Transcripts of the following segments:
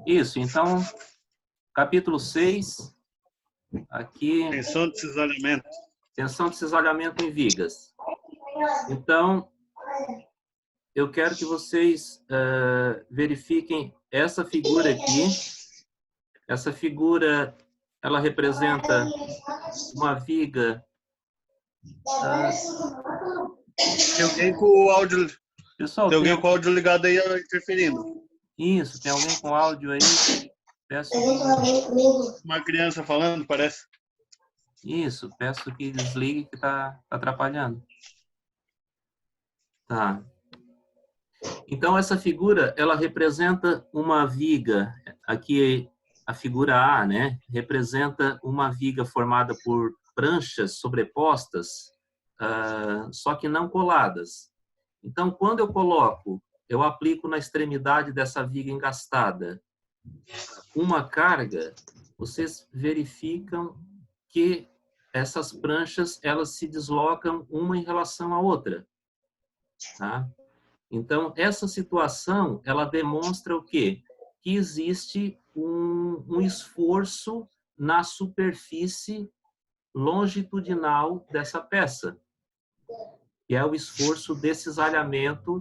Isso, então, capítulo 6, aqui... Tensão de cisalhamento. Tensão de cisalhamento em vigas. Então, eu quero que vocês verifiquem essa figura aqui. Essa figura, ela representa uma viga... Tem alguém com o áudio... Pessoal, tem alguém com o áudio ligado aí interferindo. Isso, tem alguém com áudio aí? Peço... Uma criança falando, parece. Isso, peço que desligue, que está atrapalhando. Tá. Então, essa figura, ela representa uma viga. Aqui, a figura A, né? Representa uma viga formada por pranchas sobrepostas, só que não coladas. Então, quando eu aplico na extremidade dessa viga engastada uma carga, vocês verificam que essas pranchas, elas se deslocam uma em relação à outra. Tá? Então, essa situação, ela demonstra o quê? Que existe um esforço na superfície longitudinal dessa peça, que é o esforço de cisalhamento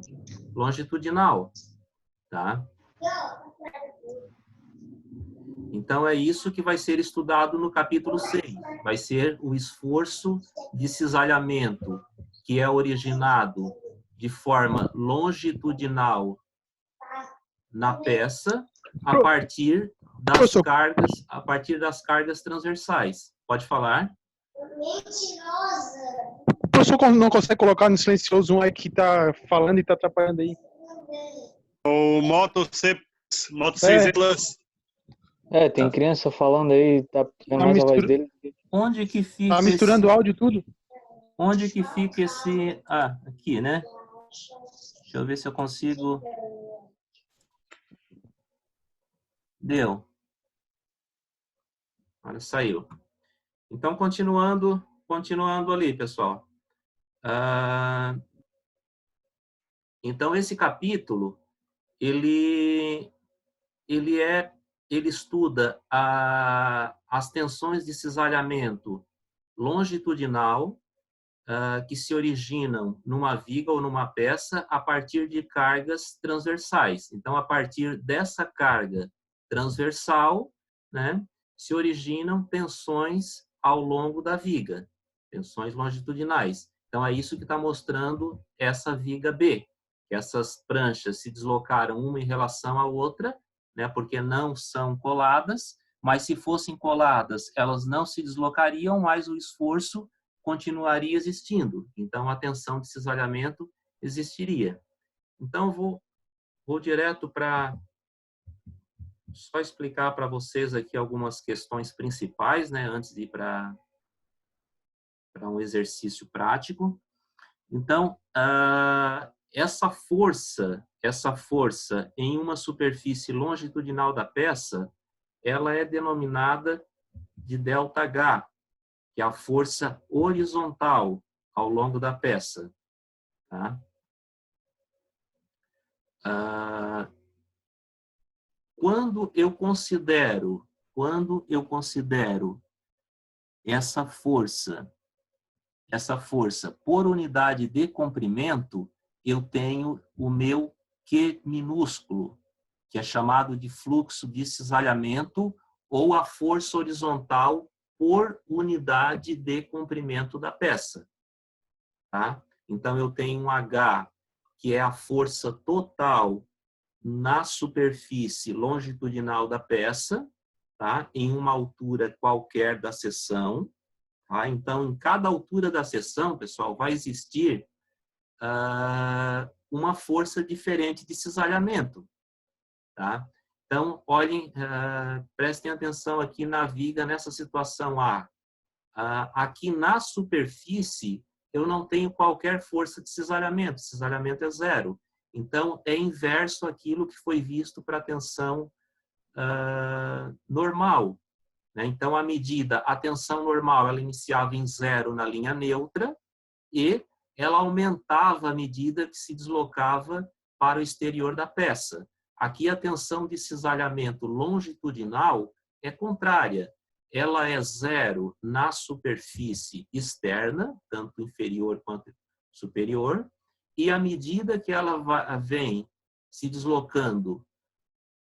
longitudinal. Tá? Então, é isso que vai ser estudado no capítulo 6. Vai ser o esforço de cisalhamento, que é originado de forma longitudinal na peça, a partir das cargas transversais. Pode falar? O professor não consegue colocar no silencioso um aí que está falando e está atrapalhando aí. O Moto C Plus. Tem criança falando aí, tá mais a voz dele. Onde que fica tá misturando o áudio tudo? Onde que fica esse... aqui, né? Deixa eu ver se eu consigo... Deu. Olha, saiu. Então, continuando ali, pessoal. Então, esse capítulo, ele estuda as tensões de cisalhamento longitudinal que se originam numa viga ou numa peça a partir de cargas transversais. Então, a partir dessa carga transversal, né, se originam tensões ao longo da viga, tensões longitudinais. Então, é isso que está mostrando essa viga B, que essas pranchas se deslocaram uma em relação à outra, né, porque não são coladas, mas se fossem coladas, elas não se deslocariam, mas o esforço continuaria existindo. Então, a tensão de cisalhamento existiria. Então, vou direto para só explicar para vocês aqui algumas questões principais, né, antes de ir para um exercício prático. Então, essa força em uma superfície longitudinal da peça, ela é denominada de ΔH, que é a força horizontal ao longo da peça. Tá? Quando eu considero essa força por unidade de comprimento, eu tenho o meu Q minúsculo, que é chamado de fluxo de cisalhamento, ou a força horizontal por unidade de comprimento da peça. Tá? Então, eu tenho um H, que é a força total na superfície longitudinal da peça, tá? Em uma altura qualquer da seção. Tá? Então, em cada altura da seção, pessoal, vai existir uma força diferente de cisalhamento. Tá? Então, olhem, prestem atenção aqui na viga, nessa situação A. Aqui na superfície, eu não tenho qualquer força de cisalhamento. Cisalhamento é zero. Então, é inverso aquilo que foi visto para a tensão normal. Né? Então, a tensão normal, ela iniciava em zero na linha neutra e ela aumentava à medida que se deslocava para o exterior da peça. Aqui a tensão de cisalhamento longitudinal é contrária. Ela é zero na superfície externa, tanto inferior quanto superior, e à medida que ela vem se deslocando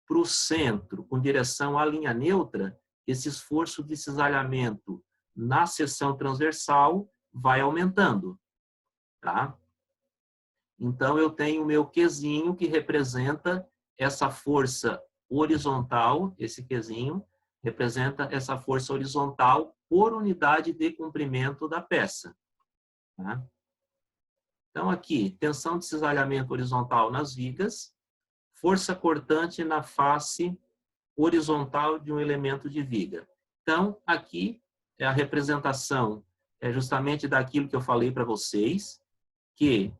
para o centro, com direção à linha neutra, esse esforço de cisalhamento na seção transversal vai aumentando, tá? Então, eu tenho o meu Qzinho, que representa essa força horizontal, esse Qzinho representa essa força horizontal por unidade de comprimento da peça. Tá? Então, aqui, tensão de cisalhamento horizontal nas vigas, força cortante na face horizontal de um elemento de viga. Então, aqui é a representação justamente daquilo que eu falei para vocês, que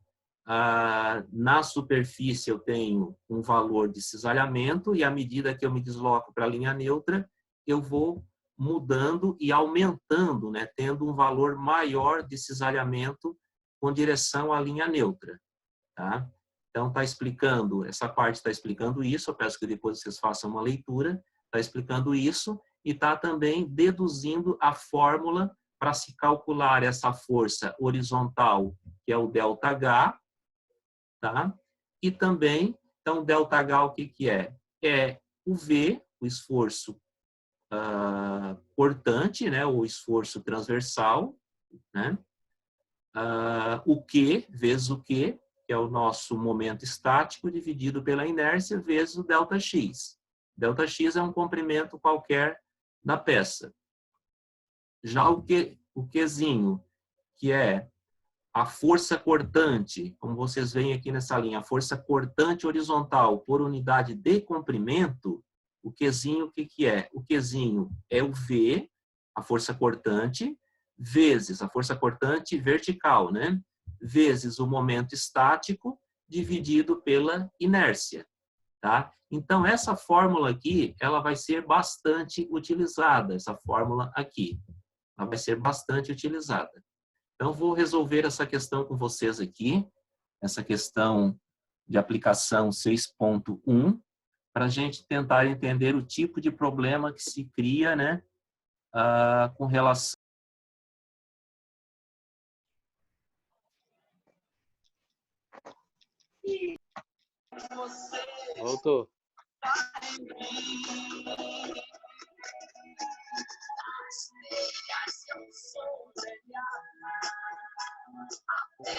na superfície eu tenho um valor de cisalhamento e à medida que eu me desloco para a linha neutra, eu vou mudando e aumentando, né, tendo um valor maior de cisalhamento com direção à linha neutra. Tá? Então, está explicando, essa parte está explicando isso, eu peço que depois vocês façam uma leitura, está explicando isso e está também deduzindo a fórmula para se calcular essa força horizontal, que é o ΔH, tá? E também, então, ΔH o que que é? É o V, o esforço cortante, né? O esforço transversal, né? O Q vezes o Q, que é o nosso momento estático, dividido pela inércia, vezes o ΔX. ΔX é um comprimento qualquer da peça. Já o Qzinho, que é a força cortante, como vocês veem aqui nessa linha, a força cortante horizontal por unidade de comprimento, o Qzinho, o que que é? O Qzinho é o V, a força cortante, vezes a força cortante vertical, né? Vezes o momento estático, dividido pela inércia, tá? Então, essa fórmula aqui, ela vai ser bastante utilizada, essa fórmula aqui. Ela vai ser bastante utilizada. Então, vou resolver essa questão com vocês aqui, essa questão de aplicação 6.1, para a gente tentar entender o tipo de problema que se cria, né, com relação... Voltou.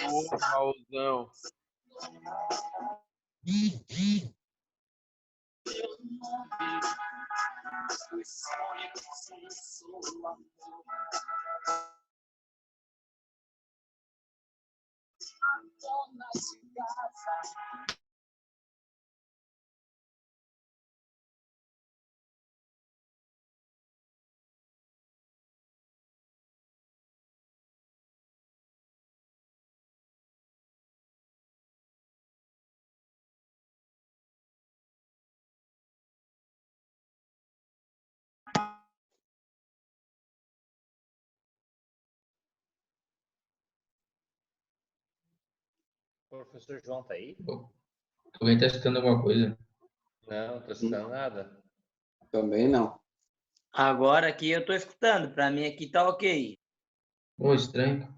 Ô, Raulzão. O professor João tá aí? Alguém tá escutando alguma coisa? Não, tô escutando nada. Também não. Agora aqui eu tô escutando, para mim aqui tá ok. Pô, estranho.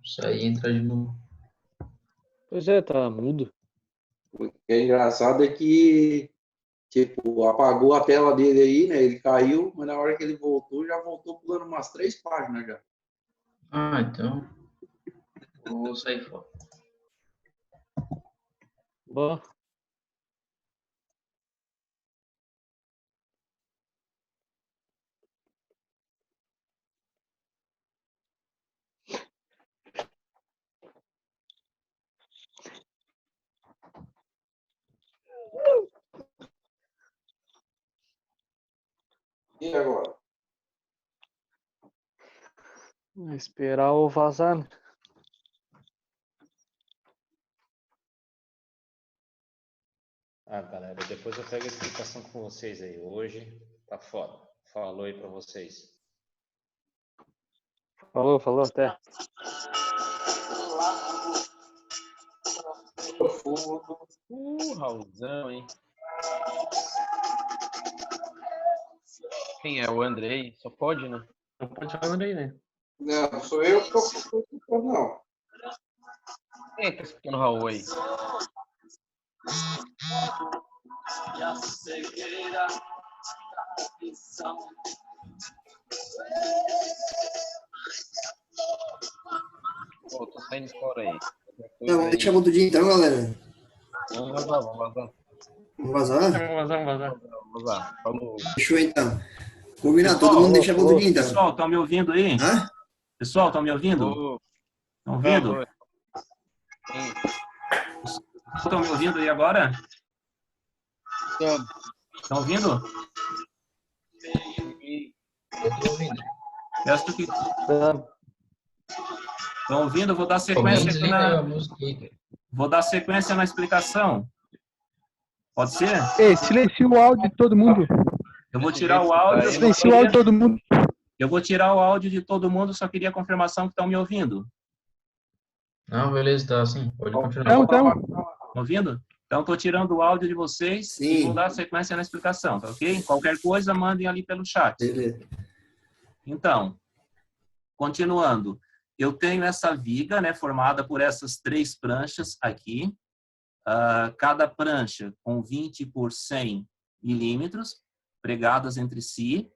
Sair e entrar de novo. Pois é, tá mudo. O que é engraçado é que, tipo, apagou a tela dele aí, né? Ele caiu, mas na hora que ele voltou, já voltou pulando umas 3 páginas já. Ah, então. Vou sair fora. Bom, E agora? esperar o vazar, né? Ah, galera, depois Depois eu pego a explicação com vocês aí. Hoje tá foda. Falou aí pra vocês. Falou, falou, até. Raulzão, hein? Quem é? O Andrei? Só pode, né? Não pode chamar o Andrei, né? Não, sou eu que estou escutando, não. Quem é que tá escutando o Raul aí? Pô, tô saindo fora aí. Tá, vamos deixar outro dia então, galera. Vamos vazar, vamos vazar. Vamos vazar? Vamos vazar. Falou. Fechou então. Combinar, todo mundo deixa outro dia então. Pessoal, estão me ouvindo aí? Hã? Pessoal, estão me ouvindo? Estão ouvindo? Estão me ouvindo aí agora? Estão ouvindo? Eu tô ouvindo. Peço que... Estão ouvindo? Vou dar sequência aqui Vou dar sequência na explicação. Pode ser? Ei, silencia o áudio de todo mundo. Eu vou tirar o áudio. Silencia o áudio de todo mundo. Eu vou tirar o áudio de todo mundo, só queria confirmação que estão me ouvindo. Não, beleza, tá assim. Pode continuar. Então. Estão ouvindo? Então, estou tirando o áudio de vocês e vou dar sequência na explicação, tá ok? Qualquer coisa, mandem ali pelo chat. Beleza. Então, continuando. Eu tenho essa viga, né, formada por essas 3 pranchas aqui. Cada prancha com 20 por 100 milímetros, pregadas entre si.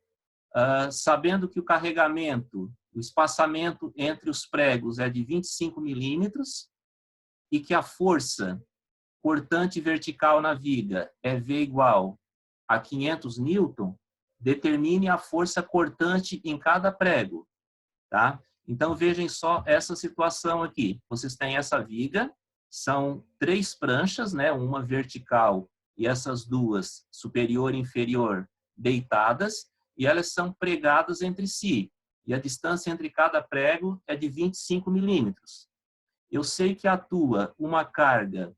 Sabendo que o carregamento, o espaçamento entre os pregos é de 25 milímetros e que a força cortante vertical na viga é V igual a 500 newton, determine a força cortante em cada prego, tá? Então, vejam só essa situação aqui. Vocês têm essa viga, são 3 pranchas, né? Uma vertical e essas 2, superior e inferior, deitadas, e elas são pregadas entre si. E a distância entre cada prego é de 25 milímetros. Eu sei que atua uma carga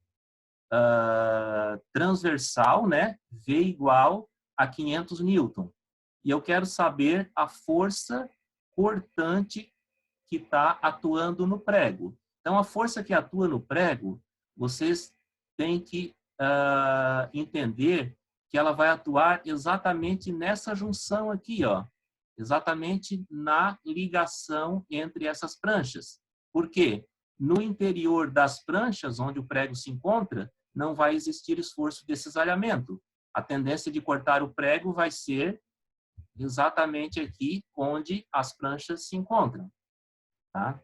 transversal, né? V igual a 500 newton. E eu quero saber a força cortante que está atuando no prego. Então, a força que atua no prego, vocês têm que entender que ela vai atuar exatamente nessa junção aqui, ó. Exatamente na ligação entre essas pranchas. Por quê? No interior das pranchas, onde o prego se encontra, não vai existir esforço de cisalhamento. A tendência de cortar o prego vai ser exatamente aqui onde as pranchas se encontram. Tá?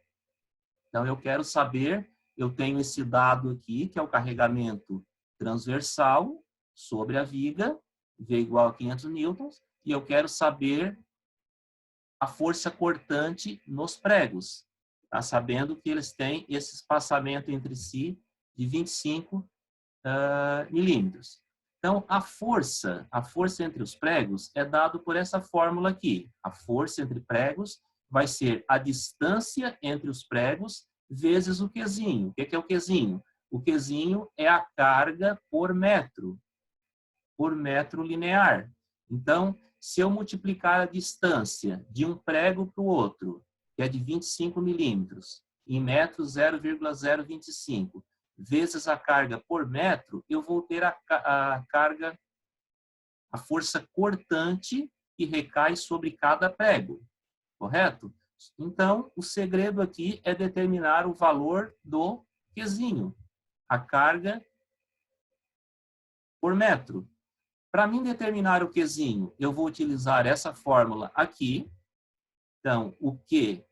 Então, eu quero saber, eu tenho esse dado aqui, que é o carregamento transversal sobre a viga, V igual a 500 newtons, e eu quero saber a força cortante nos pregos, tá? Sabendo que eles têm esse espaçamento entre si de 25 milímetros. Então, a força entre os pregos é dado por essa fórmula aqui. A força entre pregos vai ser a distância entre os pregos vezes o Qzinho. O que é o Qzinho? O Qzinho é a carga por metro linear. Então, se eu multiplicar a distância de um prego para o outro, que é de 25 milímetros, em metros 0,025, vezes a carga por metro, eu vou ter a carga, a força cortante que recai sobre cada prego. Correto? Então, o segredo aqui é determinar o valor do Qzinho, a carga por metro. Para mim determinar o Qzinho, eu vou utilizar essa fórmula aqui. Então, o Q,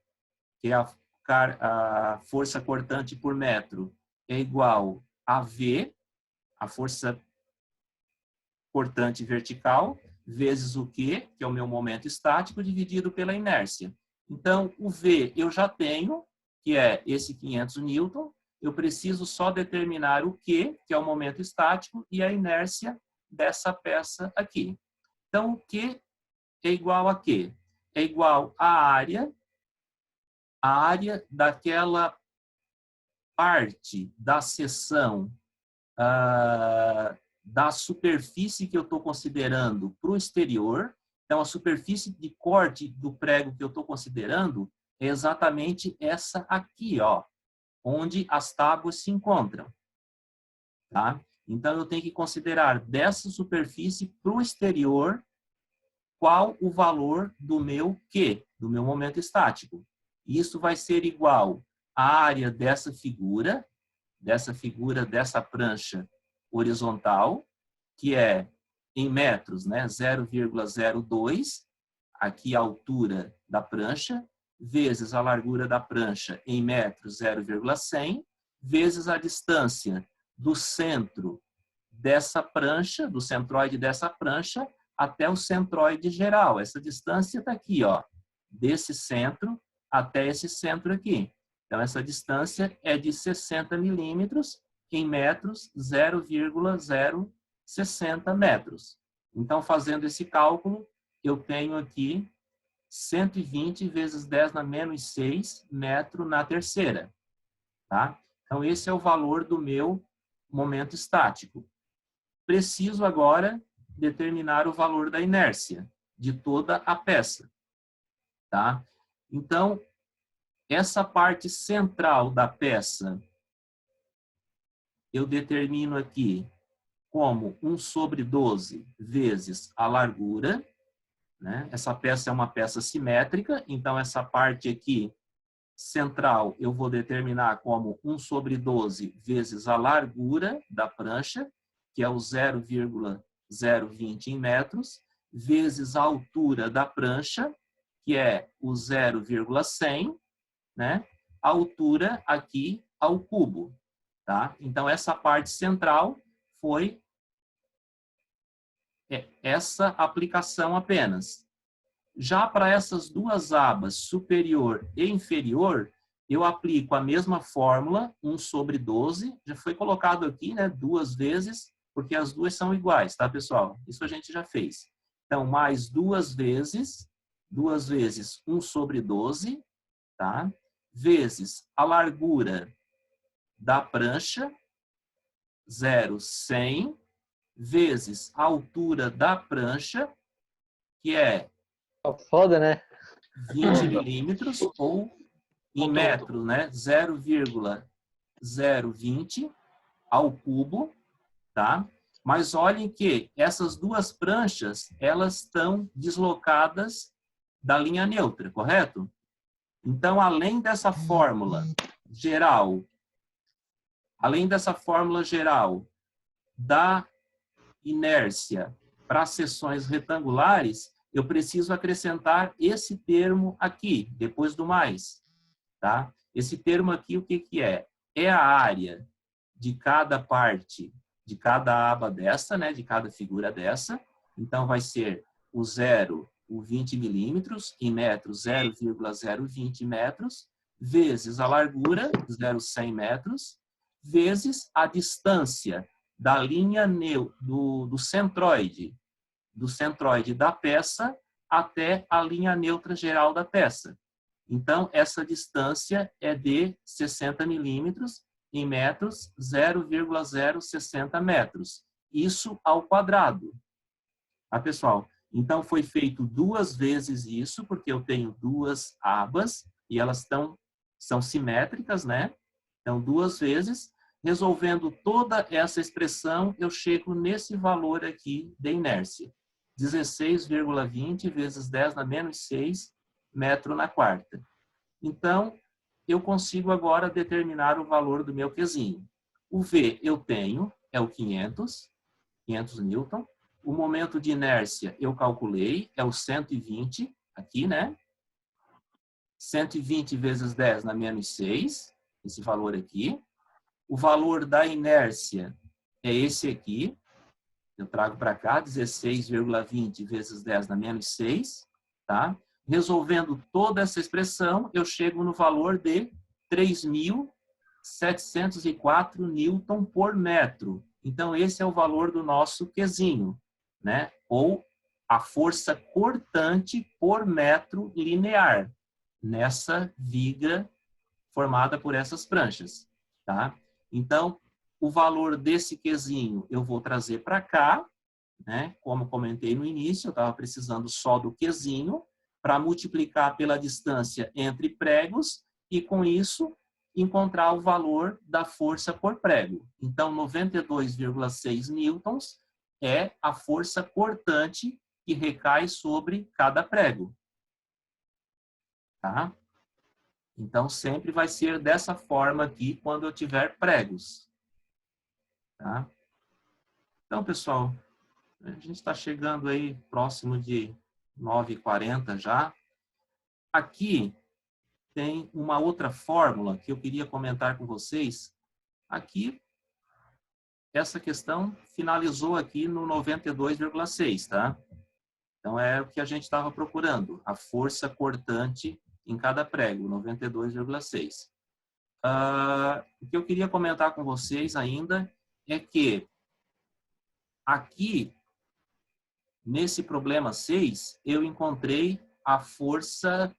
que é a força cortante por metro, é igual a V, a força cortante vertical, vezes o Q, que é o meu momento estático, dividido pela inércia. Então, o V eu já tenho, que é esse 500 newton. Eu preciso só determinar o Q, que é o momento estático, e a inércia dessa peça aqui. Então, o Q é igual a Q? É igual à área daquela parte da seção da superfície que eu estou considerando para o exterior. Então, a superfície de corte do prego que eu estou considerando é exatamente essa aqui, ó, onde as tábuas se encontram. Tá? Então, eu tenho que considerar dessa superfície para o exterior qual o valor do meu Q, do meu momento estático. Isso vai ser igual à área dessa figura dessa prancha horizontal, que é em metros, né, 0,02, aqui a altura da prancha, vezes a largura da prancha em metros, 0,100, vezes a distância do centro dessa prancha, do centroide dessa prancha, até o centroide geral. Essa distância está aqui, ó, desse centro até esse centro aqui. Então, essa distância é de 60 milímetros em metros, 0,060 metros. Então, fazendo esse cálculo, eu tenho aqui 120 vezes 10 na menos 6 metro na terceira. Tá? Então, esse é o valor do meu momento estático. Preciso agora determinar o valor da inércia de toda a peça. Tá? Então, essa parte central da peça, eu determino aqui como 1/12 vezes a largura. Né? Essa peça é uma peça simétrica, então essa parte aqui central eu vou determinar como 1/12 vezes a largura da prancha, que é o 0,020 em metros, vezes a altura da prancha, que é o 0,100, né? A altura aqui ao cubo. Tá? Então, essa parte central foi essa aplicação apenas. Já para essas duas abas, superior e inferior, eu aplico a mesma fórmula, 1/12, já foi colocado aqui, né, 2 vezes, porque as duas são iguais, tá, pessoal? Isso a gente já fez. Então, mais 2 vezes 1/12, tá? Vezes a largura da prancha, 0,100, vezes a altura da prancha, que é foda, né? 20 milímetros, ou em metro, né? 0,020 ao cubo, tá? Mas olhem que essas duas pranchas, elas estão deslocadas da linha neutra, correto? Então, além dessa fórmula geral da inércia para seções retangulares, eu preciso acrescentar esse termo aqui, depois do mais. Tá? Esse termo aqui, o que que é? É a área de cada parte, de cada aba dessa, né? De cada figura dessa. Então, vai ser o 20 milímetros, em metros, 0,020 metros, vezes a largura, 0,100 metros, vezes a distância da linha do centroide da peça até a linha neutra geral da peça. Então, essa distância é de 60 milímetros em metros, 0,060 metros. Isso ao quadrado. Tá, pessoal? Então, foi feito 2 vezes isso, porque eu tenho 2 abas e elas são simétricas, né? Então, 2 vezes. Resolvendo toda essa expressão, eu chego nesse valor aqui de inércia. 16,20 vezes 10 na menos 6 metro na quarta. Então, eu consigo agora determinar o valor do meu Qzinho. O V eu tenho, é o 500 newton. O momento de inércia eu calculei, é o 120, aqui, né? 120 vezes 10 na menos 6, esse valor aqui. O valor da inércia é esse aqui. Eu trago para cá, 16,20 vezes 10 na menos 6. Tá? Resolvendo toda essa expressão, eu chego no valor de 3.704 newton por metro. Então, esse é o valor do nosso Qzinho, né? Ou a força cortante por metro linear nessa viga formada por essas pranchas. Tá? Então, o valor desse Qzinho eu vou trazer para cá, né? Como comentei no início, eu estava precisando só do Qzinho para multiplicar pela distância entre pregos e, com isso, encontrar o valor da força por prego. Então, 92,6 newtons é a força cortante que recai sobre cada prego. Tá? Então, sempre vai ser dessa forma aqui quando eu tiver pregos. Tá? Então, pessoal, a gente está chegando aí próximo de 9h40 já. Aqui tem uma outra fórmula que eu queria comentar com vocês. Aqui, essa questão finalizou aqui no 92,6, tá? Então, é o que a gente estava procurando, a força cortante em cada prego, 92,6. O que eu queria comentar com vocês ainda é que aqui, nesse problema 6, eu encontrei a força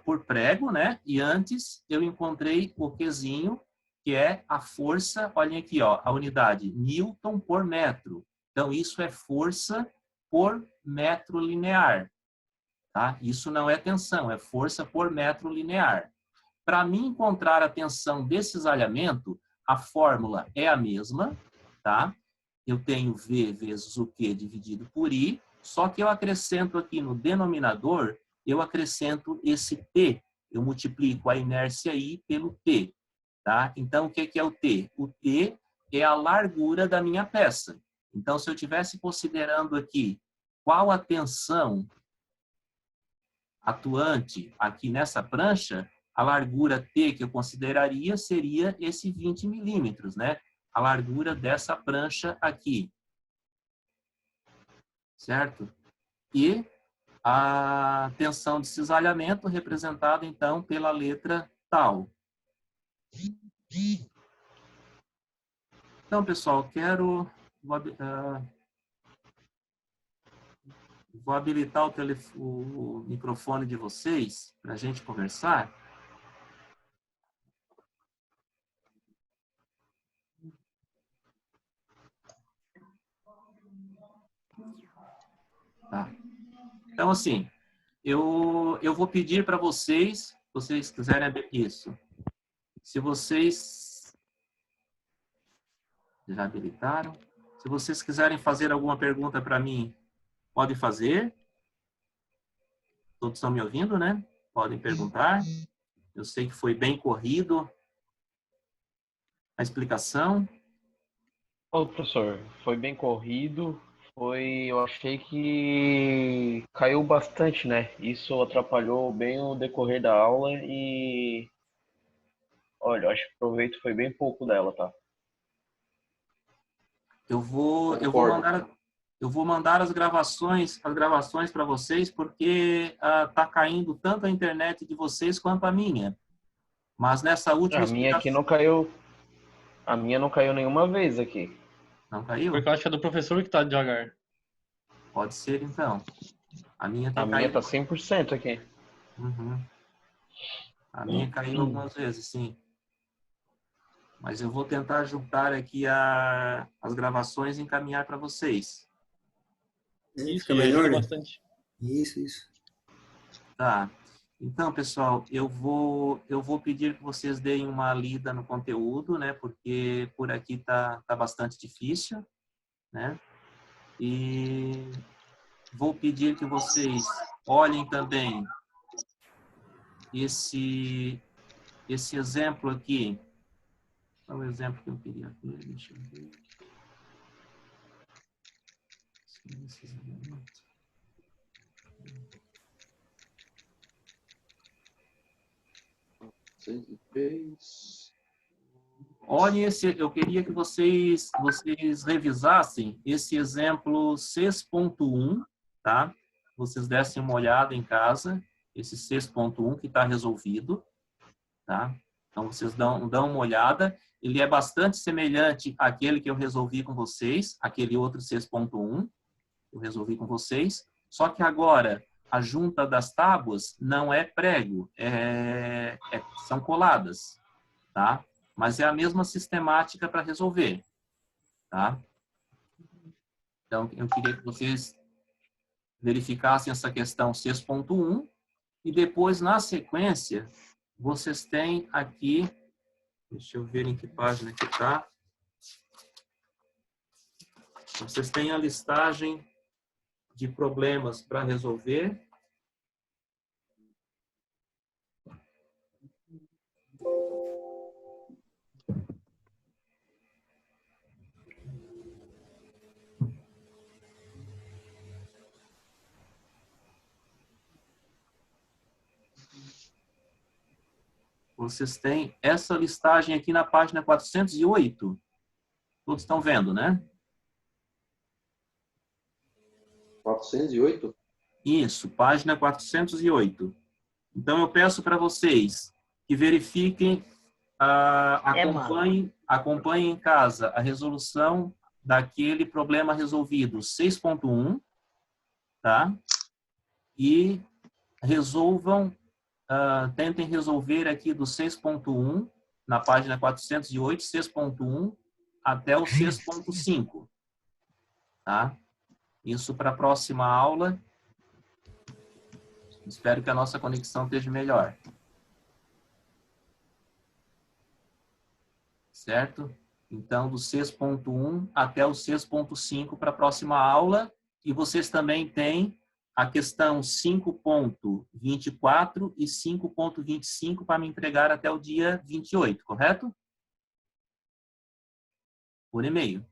por prego, né? E antes eu encontrei o Qzinho, que é a força, olhem aqui, ó, a unidade, Newton por metro. Então, isso é força por metro linear. Tá? Isso não é tensão, é força por metro linear. Para mim encontrar a tensão desse cisalhamento, a fórmula é a mesma, tá? Eu tenho V vezes o Q dividido por I, só que eu acrescento aqui no denominador, eu acrescento esse T. Eu multiplico a inércia I pelo T. Tá? Então, o que é o T? O T é a largura da minha peça. Então, se eu estivesse considerando aqui qual a tensão atuante aqui nessa prancha, a largura T que eu consideraria seria esse 20 milímetros, né? A largura dessa prancha aqui. Certo? E a tensão de cisalhamento representada, então, pela letra tal. Então, pessoal, vou habilitar o microfone de vocês para a gente conversar. Tá. Então, assim, eu vou pedir para vocês, se vocês quiserem abrir isso, se vocês já habilitaram, se vocês quiserem fazer alguma pergunta para mim, podem fazer. Todos estão me ouvindo, né? Podem perguntar. Eu sei que foi bem corrido a explicação. Ô, professor, foi bem corrido. Eu achei que caiu bastante, né? Isso atrapalhou bem o decorrer da aula e... Olha, eu acho que o proveito foi bem pouco dela, tá? Eu vou mandar as gravações para vocês, porque tá caindo tanto a internet de vocês quanto a minha. Mas nessa última A minha aqui não caiu. A minha não caiu nenhuma vez aqui. Não caiu? Porque eu acho que é do professor que tá devagar. Pode ser, então. A minha tem A minha tá 100% aqui. Uhum. A minha caiu algumas vezes, sim. Mas eu vou tentar juntar aqui as gravações e encaminhar para vocês. Isso, fica melhor, né? Bastante. Isso. Tá. Então, pessoal, eu vou pedir que vocês deem uma lida no conteúdo, né? Porque por aqui tá bastante difícil, né? E vou pedir que vocês olhem também esse exemplo aqui. Qual é o exemplo que eu queria ver? Deixa eu ver. Olhem eu queria que vocês revisassem esse exemplo 6.1, tá? Vocês dessem uma olhada em casa, esse 6.1 que está resolvido, tá? Então, vocês dão uma olhada. Ele é bastante semelhante àquele que eu resolvi com vocês, aquele outro 6.1, eu resolvi com vocês, só que agora a junta das tábuas não é prego, são coladas, tá? mas é a mesma sistemática para resolver, tá? Então, eu queria que vocês verificassem essa questão 6.1 e depois, na sequência, vocês têm aqui, deixa eu ver em que página que está, vocês têm a listagem de problemas para resolver. Vocês têm essa listagem aqui na página 408. Todos estão vendo, né? 408? Isso, página 408. Então, eu peço para vocês que verifiquem, acompanhem em casa a resolução daquele problema resolvido 6.1, tá? E resolvam, tentem resolver aqui do 6.1, na página 408, 6.1, até o 6.5, tá? Isso para a próxima aula. Espero que a nossa conexão esteja melhor. Certo? Então, do 6.1 até o 6.5 para a próxima aula. E vocês também têm a questão 5.24 e 5.25 para me entregar até o dia 28, correto? Por e-mail.